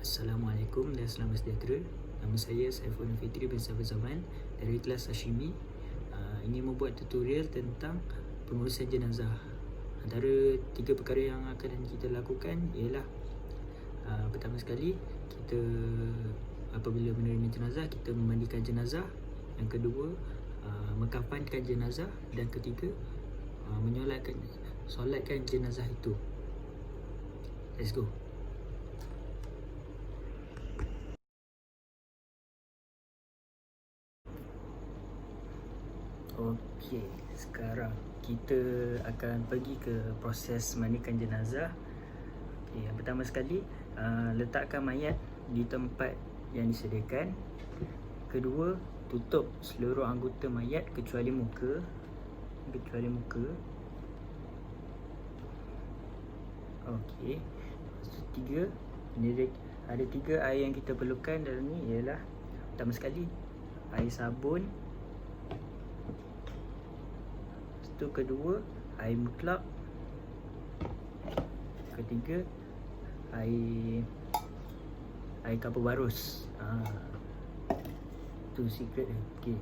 Assalamualaikum dan selamat sejahtera. Nama saya Saiful Fitri bin Saiful Zaman dari kelas Hashimi. Ini membuat tutorial tentang pengurusan jenazah. Antara 3 perkara yang akan kita lakukan ialah pertama sekali, kita apabila menerima jenazah, kita memandikan jenazah. Yang kedua, mengkafankan jenazah. Dan ketiga, solatkan jenazah itu. Let's go. Okey, sekarang kita akan pergi ke proses mandikan jenazah. Okay, yang pertama sekali, letakkan mayat di tempat yang disediakan. Kedua, tutup seluruh anggota mayat kecuali muka. Okey. Tiga, ada 3 air yang kita perlukan dalam ni ialah pertama sekali air sabun. Kedua, air mutlak. Ketiga, air kapur barus. Itu secret dia. Okey.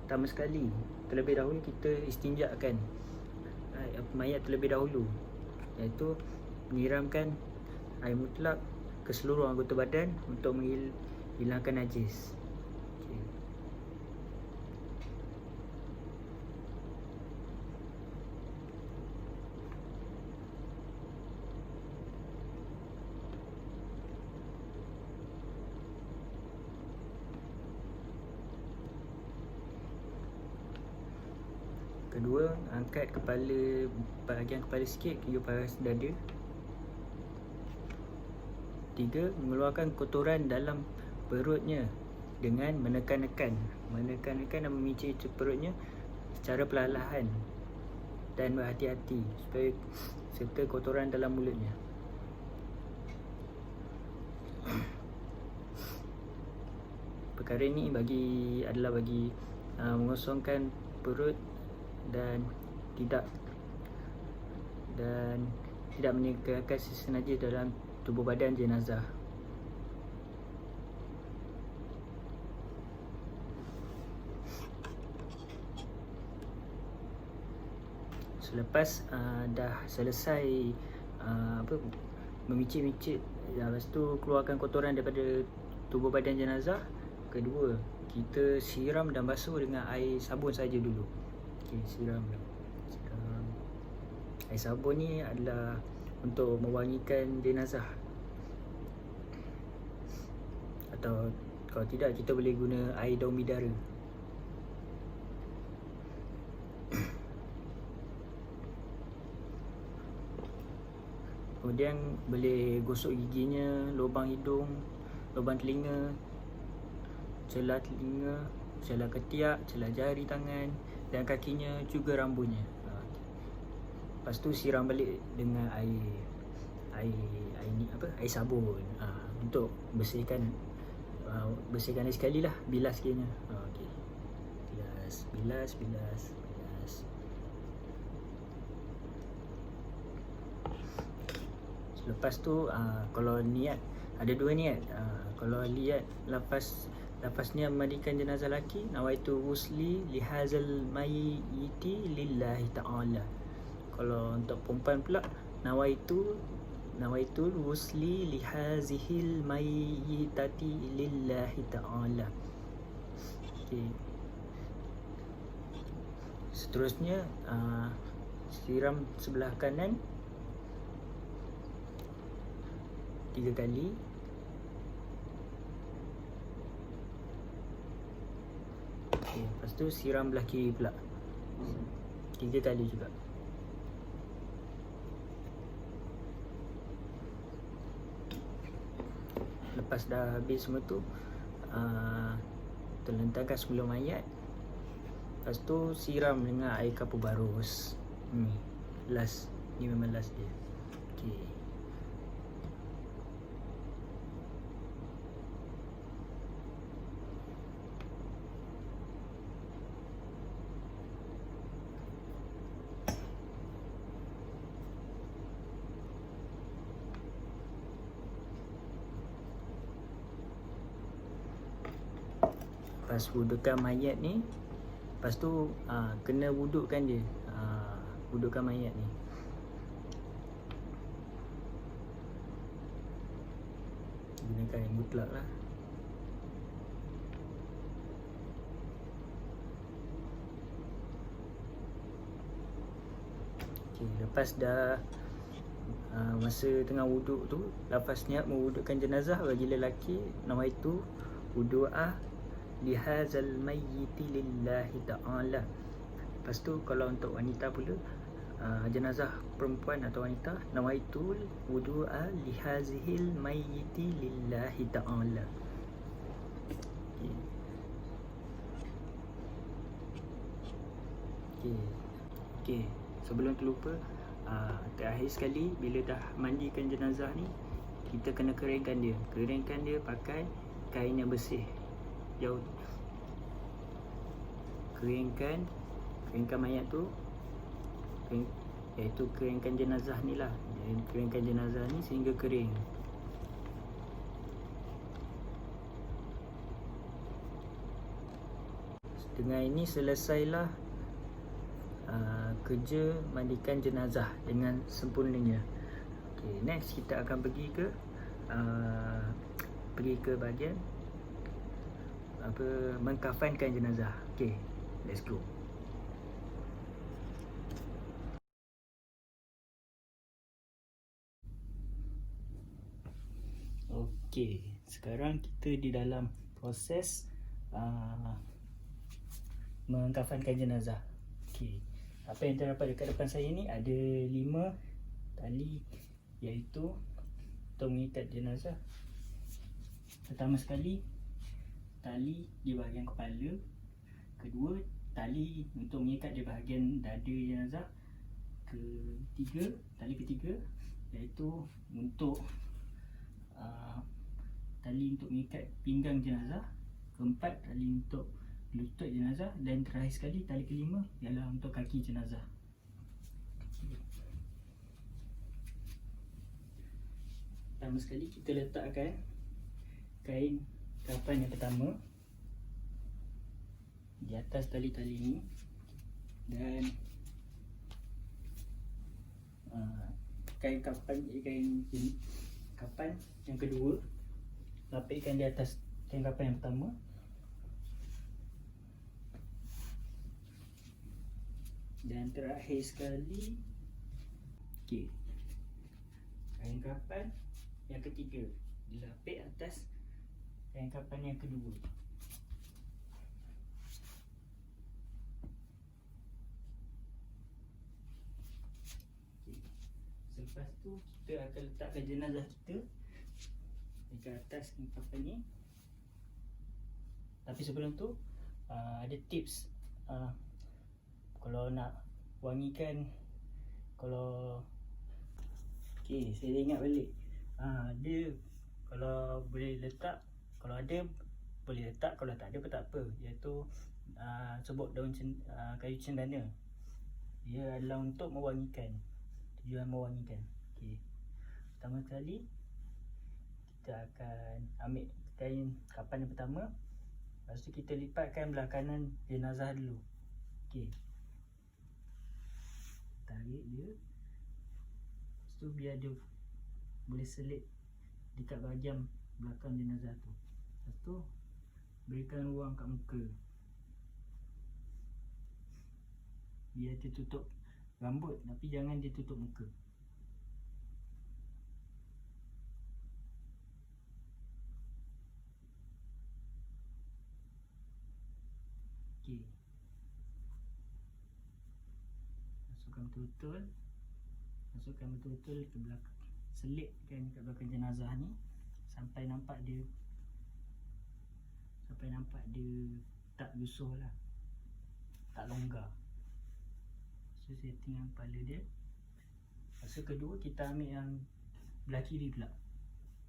Pertama sekali, terlebih dahulu kita istinjakkan mayat terlebih dahulu, iaitu menyiramkan air mutlak ke seluruh anggota badan untuk menghilangkan najis. Kedua, angkat bahagian kepala sikit hingga paras dada. Tiga, mengeluarkan kotoran dalam perutnya dengan menekan-nekan dan memicit perutnya secara perlahan dan berhati-hati supaya serta kotoran dalam mulutnya. Perkara ini adalah bagi mengosongkan perut dan tidak meninggalkan sisa najis dalam tubuh badan jenazah. Selepas dah selesai memicit-micit, lepas tu keluarkan kotoran daripada tubuh badan jenazah. Kedua, kita siram dan basuh dengan air sabun saja dulu. Okey, siram. Air sabun ni adalah untuk mewangikan jenazah. Atau kalau tidak, kita boleh guna air daun bidara. Kemudian boleh gosok giginya, lubang hidung, lubang telinga, celah telinga, celah ketiak, celah jari tangan dan kakinya, juga rambutnya. Lepas tu siram balik dengan air sabun untuk bersihkan lagi sekali lah, bilas sekali. Okey. Bilas. Lepas tu kalau niat, ada 2 niat. Kalau niat lafaznya memandikan jenazah lelaki, nawaitu wusli lihazal mayyiti lillahi ta'ala. Kalau untuk perempuan pula, nawaitu wusli lihazihil mayyitati lillahi ta'ala. Okey. Seterusnya, siram sebelah kanan 3 kali. Okay, lepas tu siram belah kiri pula 3 kali juga. Lepas dah habis semua tu, terlentarkan sebelum mayat. Lepas tu siram dengan air kapur barus. Last. Ni memang last dia. Okay. Lepas wudukan mayat ni, lepas tu kena wudukkan dia, wudukkan mayat ni. Gunakan air mutlak lah. Okay, lepas dah masa tengah wuduk tu, lepas niat mewudukkan jenazah bagi lelaki, nawaitu wudu'ah lihazal mayyiti lillahi ta'ala. Lepas tu kalau untuk wanita pula, jenazah perempuan atau wanita, nawaitu wudu'a lihazihil mayyiti lillahi ta'ala. Okay. Okay. Sebelum terlupa, terakhir sekali, bila dah mandikan jenazah ni, kita kena keringkan dia. Keringkan dia pakai kain yang bersih. Keringkan mayat tu, iaitu keringkan jenazah ni lah. Keringkan jenazah ni sehingga kering. Dengan ini selesailah kerja mandikan jenazah dengan sempurnanya. Okay, next kita akan pergi ke bahagian mengkafankan jenazah. Okay, let's go. Okay, sekarang kita di dalam proses mengkafankan jenazah. Okay, apa yang terdapat dekat depan saya ni ada 5 tali, iaitu untuk mengikat jenazah. Pertama sekali, tali di bahagian kepala. Kedua, tali untuk mengikat di bahagian dada jenazah. Tali ketiga iaitu untuk tali untuk mengikat pinggang jenazah. Keempat, tali untuk lutut jenazah. Dan terakhir sekali, tali kelima ialah untuk kaki jenazah. Pertama sekali kita letakkan kain kafan yang pertama di atas tali-tali ni, dan kain kafan yang kedua lapikkan di atas kain kafan yang pertama. Dan terakhir sekali, kain kafan yang ketiga dilapik atas kain kafan yang kedua. Selepas tu kita akan letakkan jenazah kita dekat atas kain kafan ni. Tapi sebelum tu ada tips. Kalau nak wangikan, saya ingat balik, dia kalau boleh letak, kalau ada boleh letak, kalau tak ada pun tak apa, iaitu serbuk daun kayu cendana. Dia adalah untuk mewangikan, tujuan mewangikan. Pertama sekali kita akan ambil kain kafan yang pertama. Lepas tu kita lipatkan belah kanan jenazah dulu. Tarik dia. Lepas tu biar dia boleh selit dekat bahagian belakang jenazah tu. Lepas tu berikan ruang kat muka, biar dia tutup rambut, tapi jangan dia tutup muka. Masukkan betul-betul ke belakang, selitkan kat belakang jenazah ni sampai nampak dia tak lusuh lah, tak longgar. So setting kepala dia. Masa kedua kita ambil yang belah kiri pula,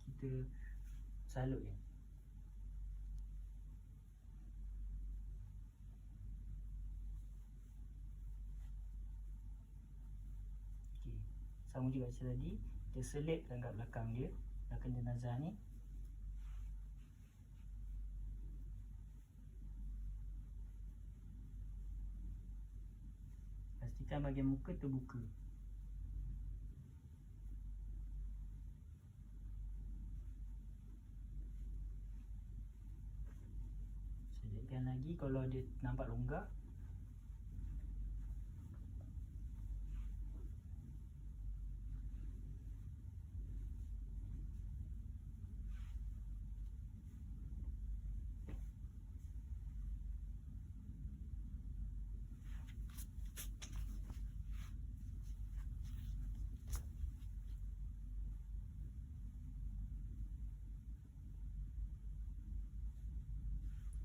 kita salut je. Sama juga macam tadi, kita selitkan kat belakang dia, belakang jenazah ni. pastikan bahagian muka terbuka. Selitkan lagi kalau dia nampak longgar.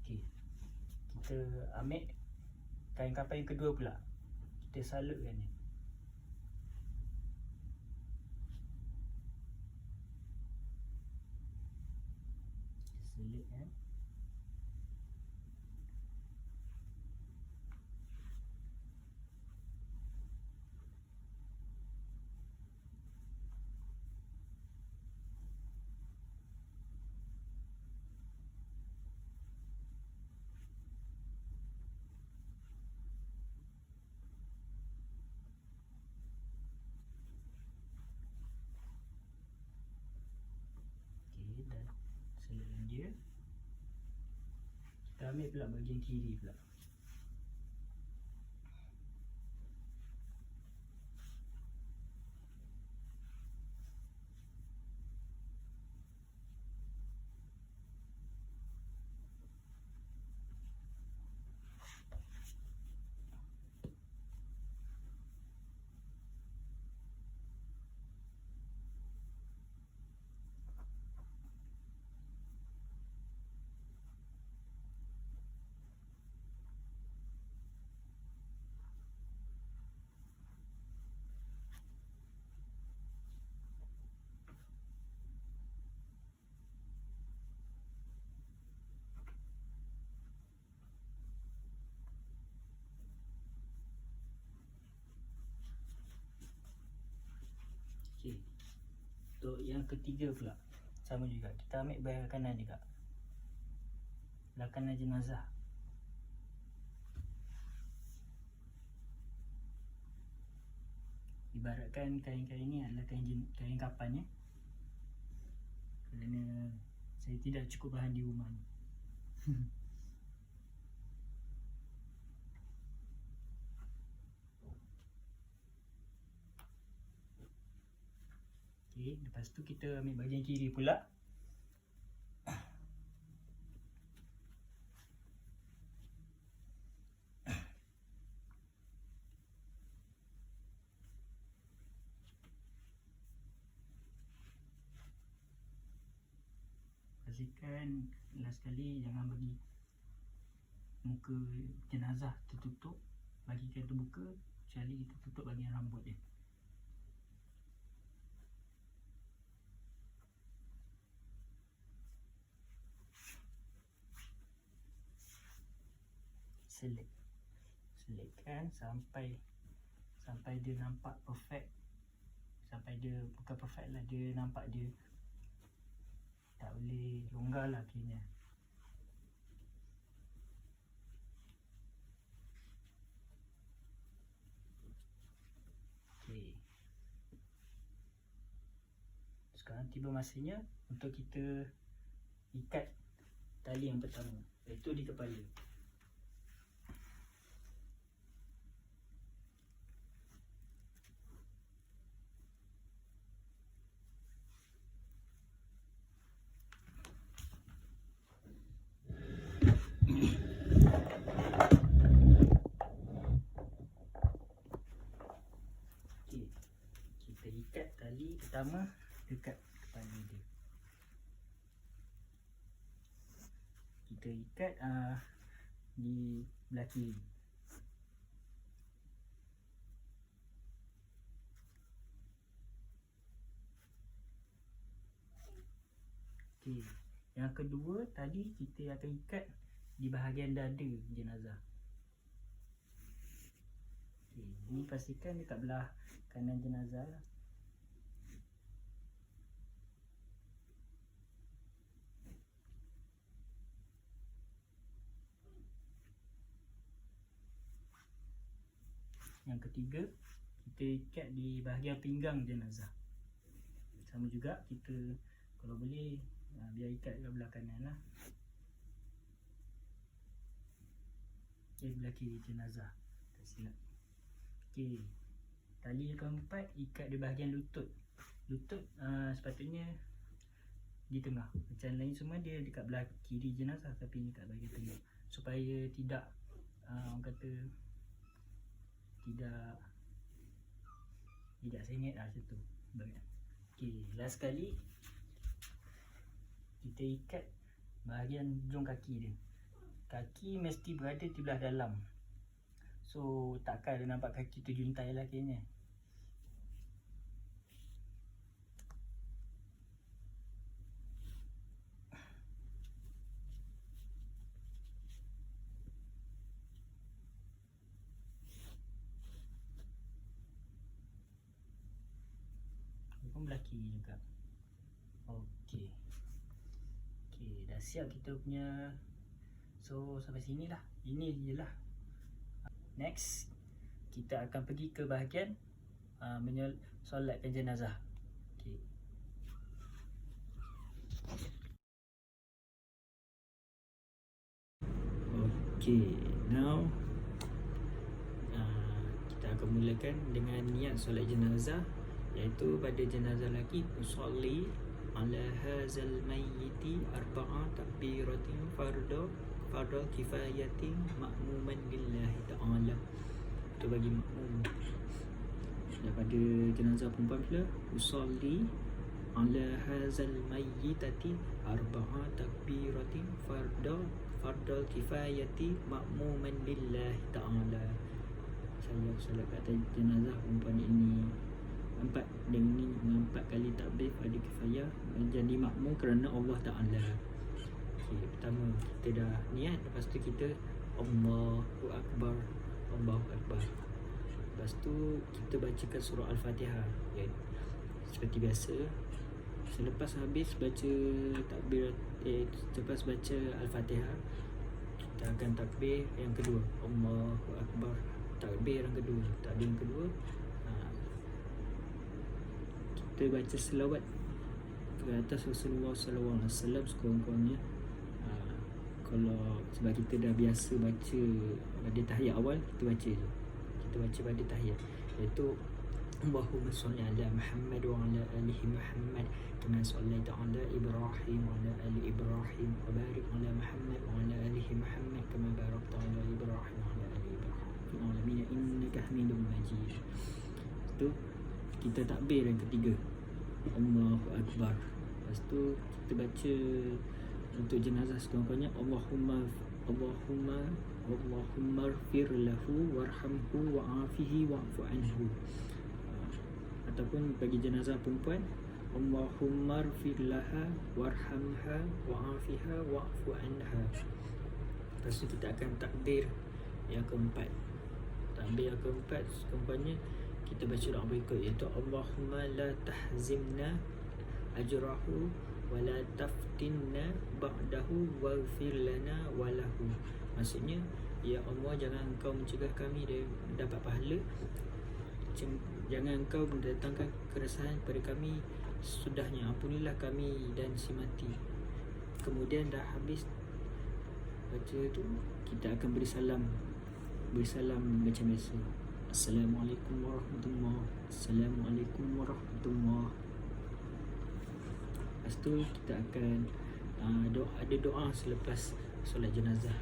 Okey. Kita ambil kain kapan yang kedua pula. Kita salutkan ni. Selit kan. Okey, dah selitkan dia. Kita ambil pula bahagian kiri pula. Okey. Untuk yang ketiga pula sama juga. Kita ambil belah kanan juga. Belah kanan jenazah. Ibaratkan kain-kain ni adalah kain kapan ya. Kerana saya tidak cukup bahan di rumah ni. Okey, lepas tu kita ambil bahagian kiri pula. Pastikan last sekali jangan bagi muka jenazah tertutup, bagikan terbuka, kecuali kita tutup bahagian rambut dia. Selitkan sampai dia nampak perfect. Sampai dia bukan perfect lah, dia nampak dia tak boleh longgar lah kena. Okey. Sekarang tiba masanya untuk kita ikat tali yang pertama, iaitu di kepala. Kita ikat tali pertama dekat kepala dia. Kita ikat di belah kiri. Okey, yang kedua tadi kita akan ikat di bahagian dada jenazah. Okey, ini pastikan dekat belah kanan jenazah lah. Yang ketiga, kita ikat di bahagian pinggang jenazah. Sama juga, kita kalau boleh biar ikat kat belah kanan lah. Okay, belah kiri jenazah, tak silap. Okay, tali yang keempat, ikat di bahagian lutut. Lutut sepatutnya di tengah. Macam lain semua dia dekat belah kiri jenazah, tapi ni kat bahagian tengah, supaya tidak orang kata tidak sengit lah macam tu. Okay, last sekali kita ikat bahagian hujung kaki dia. Kaki mesti berada di belah dalam, so takkan dia nampak kaki tu juntai lah kayaknya. Pun belah kiri juga. Okey. Okey, dah siap kita punya. So sampai sini lah. Ini je lah. Next, kita akan pergi ke bahagian solatkan jenazah. Okey. Okey, now kita akan mulakan dengan niat solat jenazah, iaitu pada jenazah lelaki, usolli ala hazal mayyiti arba'a takbiratin fardhu kifayatin ma'muman lillahi ta'ala. Itu bagi makmum. Daripada jenazah perempuan pula, usolli ala hazal mayyitati arba'a takbiratin fardhu kifayati ma'muman lillahi ta'ala. Saya solat kat jenazah perempuan ini empat kali takbir fardu kifayah menjadi makmum kerana Allah Ta'ala. Okay, pertama kita dah niat, lepas tu kita Allahu Akbar, Allahu Akbar. Lepas tu kita bacakan surah Al-Fatihah, ya, seperti biasa. Selepas habis baca takbir, selepas baca Al-Fatihah, kita akan takbir yang kedua, Allahu Akbar. Takbir yang kedua, kita baca selawat ke atas Rasulullah SAW sekurang-kurangnya. Kalau sebab kita dah biasa baca pada tahiyat awal, kita baca je. Kita baca pada tahiyat, iaitu Allahumma sholli ala Muhammad wa ala alihi Muhammad kama shallaita ala Ibrahim wa ala ali Ibrahim wa barik ala Muhammad wa ala alihi Muhammad kama barakta ala Ibrahim wa ala ali Ibrahim fil alamin innaka Hamidum Majid. Itu kita takbir yang ketiga, Allahu Akbar. Lepas tu kita baca untuk jenazah sekurang-kurangnya Allahumma ighfir lahu warhamhu wa'afihi wa'fu anhu. Ataupun bagi jenazah perempuan, Allahumma ighfir laha warhamha wa'afiha wa'fu anha. Lepas tu kita akan takbir yang keempat. Takbir yang keempat sekurang-kurangnya kita baca doa berikut, iaitu Allahumma la tahzimna ajrahu wa la taftinna ba'dahu waghfir lana wa lahu. Maksudnya, ya Allah, jangan engkau mencegah kami dari dapat pahala, jangan engkau mendatangkan keresahan kepada kami sesudahnya, ampunilah kami dan si mati. Kemudian dah habis baca tu, kita akan beri salam macam biasa. Assalamualaikum warahmatullahi. Assalamualaikum warahmatullahi. Lepas tu kita akan ada doa selepas solat jenazah.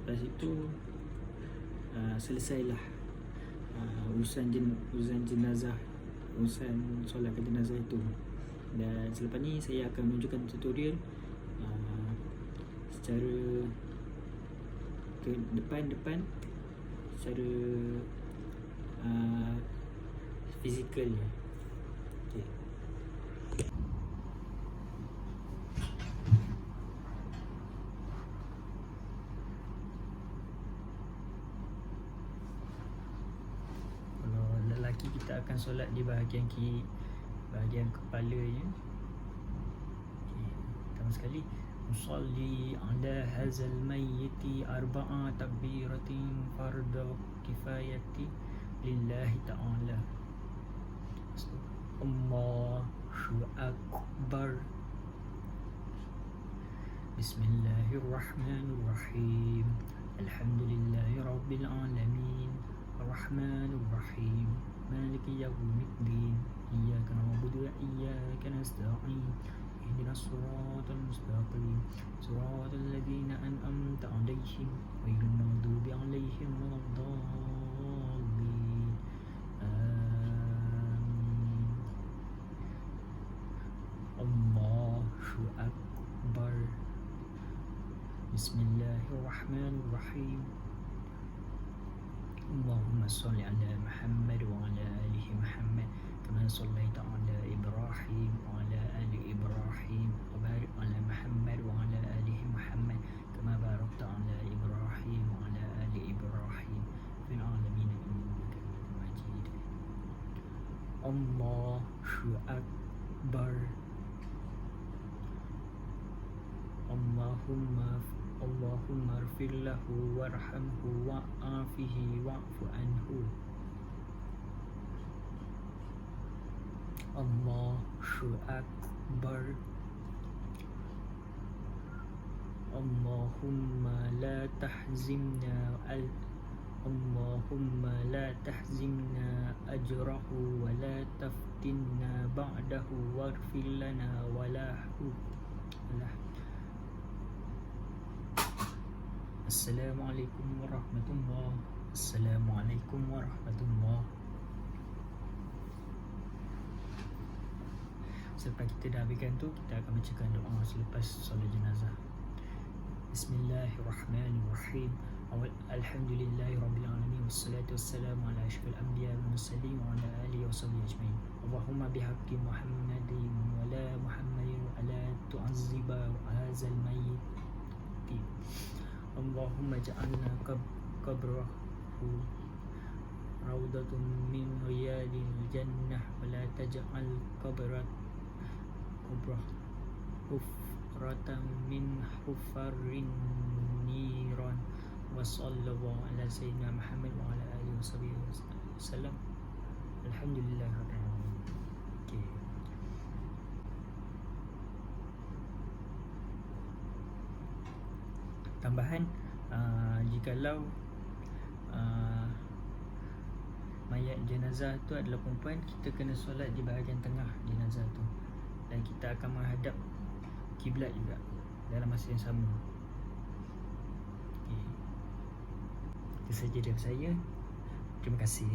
Lepas itu selesailah urusan jenazah, urusan solatkan jenazah itu. Dan selepas ni saya akan menunjukkan tutorial secara ke depan secara fizikalnya. Okay. Kalau lelaki, kita akan solat di bahagian kiri, bahagian kepalanya. Okay. Pertama sekali, usolli ala hazal mayyiti arba'a takbiratin fardhu kifayati lillahi ta'ala. Allahu Akbar. Bismillahirrahmanirrahim. Alhamdulillahi rabbil alamin. Arrahmanir rahim. Maliki yaumiddin. Iyyaka na'budu wa iyyaka nasta'in. Ihdinas siratal mustaqim. Siratal ladzina an'amta 'alaihim ghairil maghdubi 'alaihim waladdallin. Amin. Allahu Akbar. Bismillahirrahmanirrahim. Allahumma salli ala Muhammad wa ala alihi Muhammad kama sallaita ala Ibrahim wa ala ali Ibrahim wa barik ala Muhammad wa ala alihi Muhammad kama barakta ala Ibrahim wa ala ali Ibrahim fil alamin innaka Hamidum Majid. Allahu Akbar. Allahumma ighfir lahu warhamhu wa'afihi wa'fu anhu. Allahu Akbar. Allahumma la tahzimna ajrahu wa la taftinna ba'dahu waghfir lana wa lahu. Assalamualaikum warahmatullahi. Assalamualaikum warahmatullahi. Selepas kita dah habiskan tu, kita akan bacakan doa selepas solat jenazah. Bismillahirrahmanirrahim. Alhamdulillahi rabbil alamin wassalatu wassalamu ala asyrafil anbiya'i wal mursalin wa ala alihi washabbihi ajmain. Allahumma bihaqqi Muhammadin wa la Muhammadin wa la tu'azziba hadzal mayyit. Allahumma ja'alna qabrahu rawdatun min riyadil jannah wa la taj'al qabrahu hufratan min hufarin niran. Wa sallallahu ala sayyidina Muhammad wa ala alihi wasallam. Alhamdulillah rabbil alamin. Okay. Tambahan, jikalau mayat jenazah tu adalah perempuan, kita kena solat di bahagian tengah jenazah tu, dan kita akan menghadap kiblat juga dalam masa yang sama. Okay. Itu saja dari saya. Terima kasih.